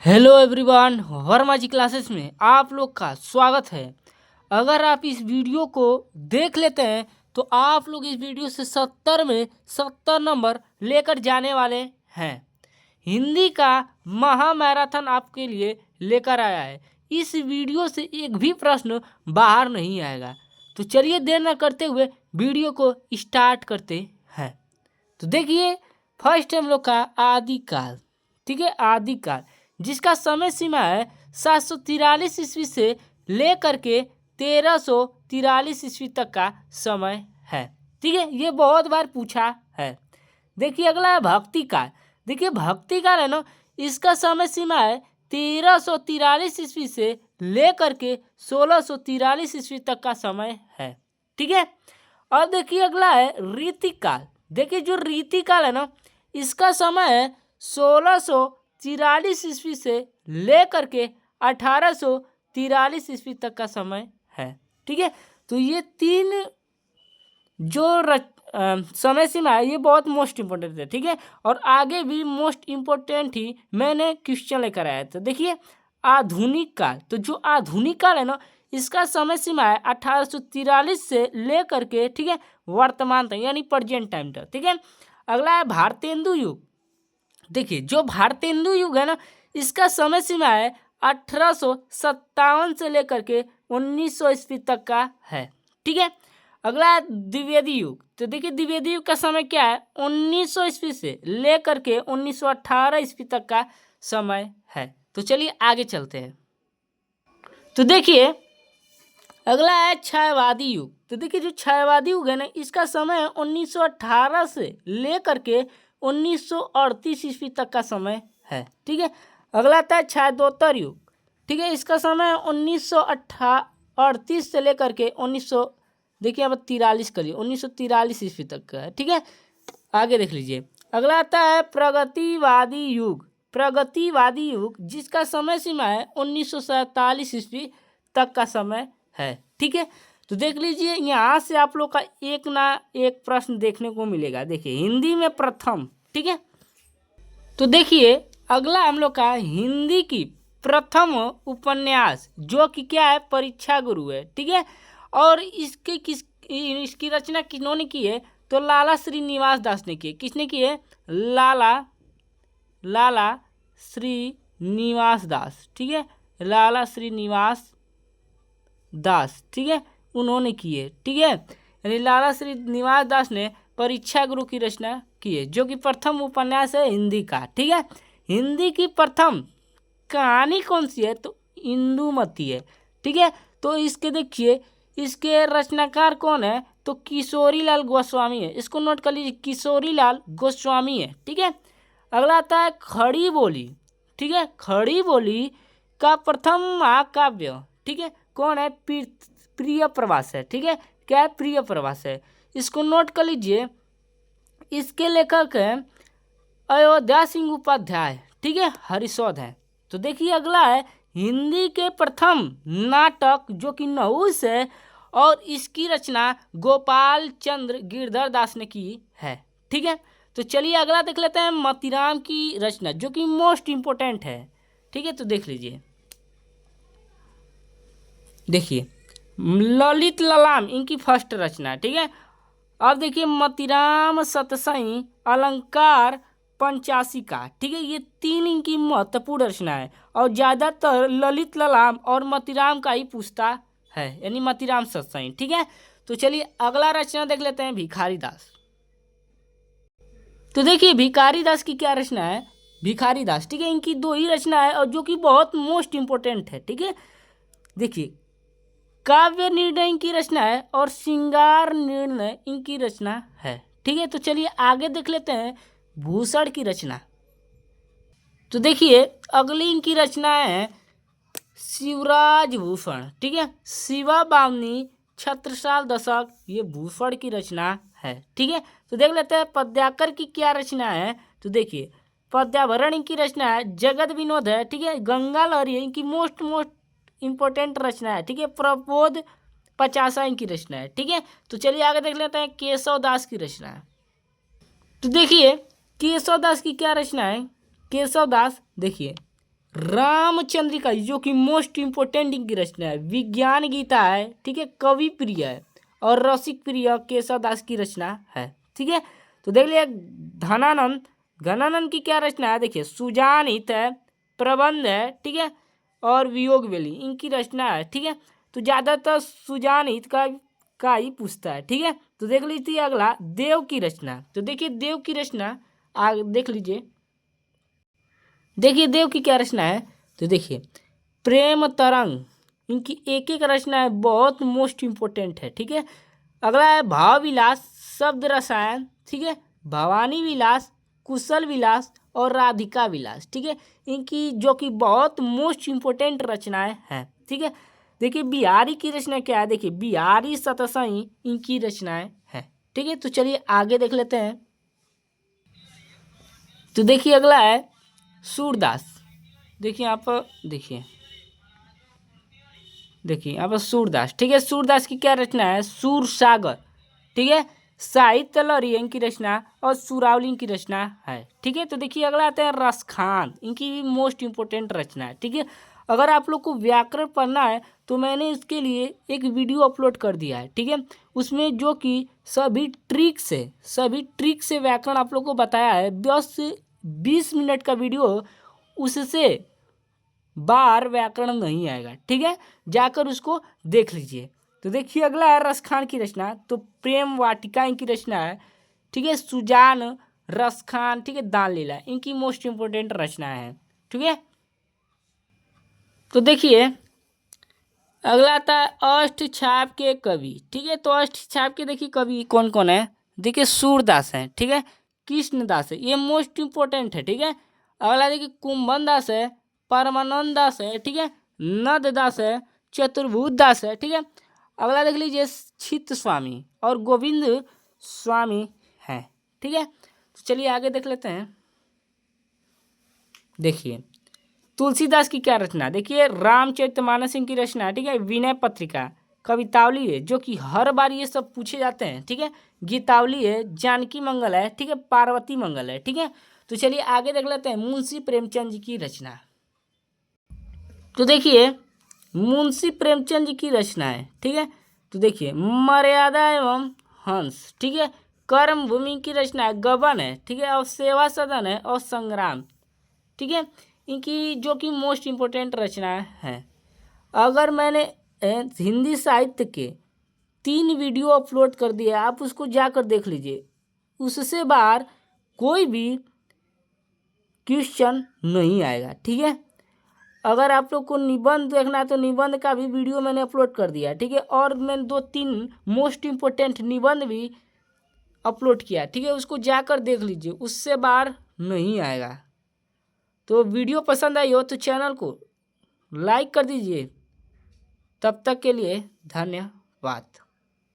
Hello everyone, Verma जी classes में आप लोग का स्वागत है। अगर आप इस वीडियो को देख लेते हैं तो आप लोग इस वीडियो से 70 में 70 नंबर लेकर जाने वाले हैं। हिंदी का महा मैराथन आपके लिए लेकर आया है। इस वीडियो से एक भी प्रश्न बाहर नहीं आएगा। तो चलिए देर न करते हुए वीडियो को स्टार्ट करते हैं। तो देखिए, फर्स्ट हम लोग का आदिकाल, ठीक है, आदिकाल जिसका समय सीमा है 743 ईस्वी से लेकर के 1343 ईस्वी तक का समय है। ठीक है, ये बहुत बार पूछा है। देखिए अगला है भक्ति काल। देखिए भक्ति काल है ना, इसका समय सीमा है 1343 ईस्वी से लेकर के 1643 ईस्वी तक का समय है। ठीक है, और देखिए अगला है रीतिकाल। देखिए जो रीतिकाल है ना, इसका समय है 1643 ईस्वी से लेकर के 1843 ईस्वी तक का समय है। ठीक है, तो ये तीन जो समय सीमा है ये बहुत मोस्ट इम्पोर्टेंट है। ठीक है, और आगे भी मोस्ट इम्पोर्टेंट ही मैंने क्वेश्चन लेकर आया था। देखिए आधुनिक काल, तो जो आधुनिक काल है ना, इसका समय सीमा है 1843 से लेकर के, ठीक है, वर्तमान तक यानी प्रेजेंट टाइम तक। ठीक है, अगला है भारतेंदु युग। देखिए जो भारतेंदु युग है ना, इसका समय सीमा है 1857 से लेकर के 1900 ईस्वी तक का है। ठीक है, अगला है द्विवेदी युग। तो देखिए द्विवेदी युग का समय क्या है, 1900 ईस्वी से लेकर के 1918 ईस्वी तक का समय है। तो चलिए आगे चलते हैं। तो देखिए अगला है क्षयवादी युग। तो देखिए जो क्षयवादी युग है ना, इसका समय है 1918 से लेकर के 1938 ईस्वी तक का समय है। ठीक है, अगला आता है क्षयदोत्तर युग। ठीक है, इसका समय है 1938 से लेकर के 1900, देखिए अब 43 करिए, 1943 ईस्वी तक का है। ठीक है, आगे देख लीजिए। अगला आता है प्रगतिवादी युग। प्रगतिवादी युग जिसका समय सीमा है 1947 ईस्वी तक का समय है। ठीक है, तो देख लीजिए यहाँ से आप लोग का एक ना एक प्रश्न देखने को मिलेगा। देखिए हिंदी में प्रथम, ठीक है, तो देखिए अगला हम लोग का हिंदी की प्रथम उपन्यास जो कि क्या है, परीक्षा गुरु है। ठीक है, और इसकी रचना किन्होंने की है, तो लाला श्रीनिवास दास ने की है। किसने की है, लाला श्रीनिवास दास। ठीक है, लाला श्रीनिवास दास, ठीक है, उन्होंने की है। ठीक है, यानी लाला श्रीनिवास दास ने परीक्षा गुरु की रचना की है, जो कि प्रथम उपन्यास है हिंदी का। ठीक है, हिंदी की प्रथम कहानी कौन सी है, तो इंदुमती है। ठीक है, तो इसके देखिए इसके रचनाकार कौन है, तो किशोरीलाल गोस्वामी है। इसको नोट कर लीजिए, किशोरीलाल गोस्वामी है। ठीक है, अगला आता है खड़ी बोली। ठीक है, खड़ी बोली का प्रथम महाकाव्य, ठीक है, कौन है, प्रिय प्रवास है। ठीक है, क्या है, प्रिय प्रवास है। इसको नोट कर लीजिए, इसके लेखक हैं अयोध्या सिंह उपाध्याय। ठीक है, हरिशोध है। तो देखिए अगला है हिंदी के प्रथम नाटक जो कि नहुस है, और इसकी रचना गोपाल चंद्र गिरधर दास ने की है। ठीक है, तो चलिए अगला देख लेते हैं मोतीराम की रचना जो कि मोस्ट इंपोर्टेंट है। ठीक है, तो देख लीजिए, देखिए ललित ललाम इनकी फर्स्ट रचना। ठीक है, अब देखिए मोतीराम सतसई अलंकार पंचाशिका। ठीक है, ये तीन इनकी महत्वपूर्ण रचना है, और ज़्यादातर ललित ललाम और मोतीराम का ही पूछता है, यानी मोतीराम सतसई। ठीक है, तो चलिए अगला रचना देख लेते हैं भिखारी दास। तो देखिए भिखारी दास की क्या रचना है, भिखारी दास। ठीक है, इनकी दो ही रचना है और जो कि बहुत मोस्ट इंपोर्टेंट है। ठीक है, देखिए काव्य निर्णय इनकी रचना है और श्रृंगार निर्णय इनकी रचना है। ठीक है, तो चलिए आगे देख लेते हैं भूषण की रचना। तो देखिए अगली इनकी रचना है शिवराज भूषण। ठीक है, शिवा बावनी छत्रसाल दशक, ये भूषण की रचना है। ठीक है, तो देख लेते हैं पद्याकर की क्या रचना है। तो देखिए पद्याभरण इनकी रचना है, जगत विनोद है। ठीक है, गंगा लहरी है इनकी मोस्ट इंपोर्टेंट रचना है। ठीक है, प्रबोध पचासा इनकी रचना है। ठीक है, तो चलिए आगे देख लेते हैं केशव दास की रचना है। तो देखिए केशव दास की क्या रचना है, केशव दास देखिए रामचंद्रिका जो कि मोस्ट इम्पोर्टेंट इनकी रचना है। विज्ञान गीता है, ठीक है, कवि प्रिय है और रसिक प्रिय केशव दास की रचना है, ठीक है। तो देख लिया धनानंद, घनानंद की क्या रचना है, देखिए सुजानहित है, प्रबंध है, ठीक है, और वियोग वेली इनकी रचना है, ठीक है। तो ज़्यादातर सुजानहित का ही पूछता है, ठीक है। तो देख लीजिए अगला देव की रचना। तो देखिए देव की रचना देख लीजिए, देखिए देव की क्या रचना है। तो देखिए प्रेम तरंग इनकी एक एक रचना है, बहुत मोस्ट इम्पोर्टेंट है, ठीक है। अगला है भाव विलास, शब्द रसायन, ठीक है, भवानी विलास, कुशल विलास और राधिका विलास, ठीक है, इनकी जो कि बहुत मोस्ट इम्पोर्टेंट रचनाएं हैं, ठीक है। देखिए बिहारी की रचना क्या है, देखिए बिहारी सतसई इनकी रचनाएं हैं, ठीक है। तो चलिए आगे देख लेते हैं। तो देखिए अगला है सूरदास। देखिए यहाँ पर देखिए यहाँ पर सूरदास, ठीक है। सूरदास की क्या रचना है, सूर सागर, ठीक है, साहित्य लहरी इनकी रचना और सुरावली इनकी रचना है, ठीक है। तो देखिए अगला आता है रसखान, इनकी भी मोस्ट इम्पोर्टेंट रचना है, ठीक है। अगर आप लोग को व्याकरण पढ़ना है तो मैंने इसके लिए एक वीडियो अपलोड कर दिया है, ठीक है। उसमें जो कि सभी ट्रिक से व्याकरण आप लोग को बताया है, 10 से 20 मिनट का वीडियो, उससे बार व्याकरण नहीं आएगा, ठीक है, जाकर उसको देख लीजिए। तो देखिए अगला है रसखान की रचना। तो प्रेम वाटिका इनकी रचना है, ठीक है, सुजान, रसखान, ठीक है, दान लीला इनकी मोस्ट इम्पोर्टेंट रचना है, ठीक है। तो देखिए अगला आता है अष्टछाप के कवि, ठीक है। तो अष्टछाप के देखिए कवि कौन कौन है, देखिए सूरदास है, ठीक है, कृष्णदास है, ये मोस्ट इम्पोर्टेंट है, ठीक है। अगला देखिए कुंभन दास है, परमानंद दास है, ठीक है, नद दास है, चतुर्भुज दास है, ठीक है। अगला देख लीजिए छित स्वामी और गोविंद स्वामी है, ठीक है। तो चलिए आगे देख लेते हैं। देखिए तुलसीदास की क्या रचना, देखिए रामचरितमानस की रचना है, ठीक है, विनय पत्रिका, कवितावली है जो कि हर बार ये सब पूछे जाते हैं, ठीक है, गीतावली है, जानकी मंगल है, ठीक है, पार्वती मंगल है, ठीक है। तो चलिए आगे देख लेते हैं मुंशी प्रेमचंद जी की रचना। तो देखिए मुंशी प्रेमचंद जी की रचना है, ठीक है। तो देखिए मर्यादा एवं हंस, ठीक है, कर्म भूमि की रचना है, गबन है, ठीक है, और सेवा सदन है और संग्राम, ठीक है, इनकी जो कि मोस्ट इम्पोर्टेंट रचना है। अगर मैंने हिंदी साहित्य के 3 वीडियो अपलोड कर दिए, आप उसको जाकर देख लीजिए, उससे बाहर कोई भी क्वेश्चन नहीं आएगा, ठीक है। अगर आप लोग को निबंध देखना है तो निबंध का भी वीडियो मैंने अपलोड कर दिया, ठीक है, और मैंने 2-3 मोस्ट इम्पोर्टेंट निबंध भी अपलोड किया, ठीक है, उसको जाकर देख लीजिए, उससे बाहर नहीं आएगा। तो वीडियो पसंद आई हो तो चैनल को लाइक कर दीजिए। तब तक के लिए धन्यवाद।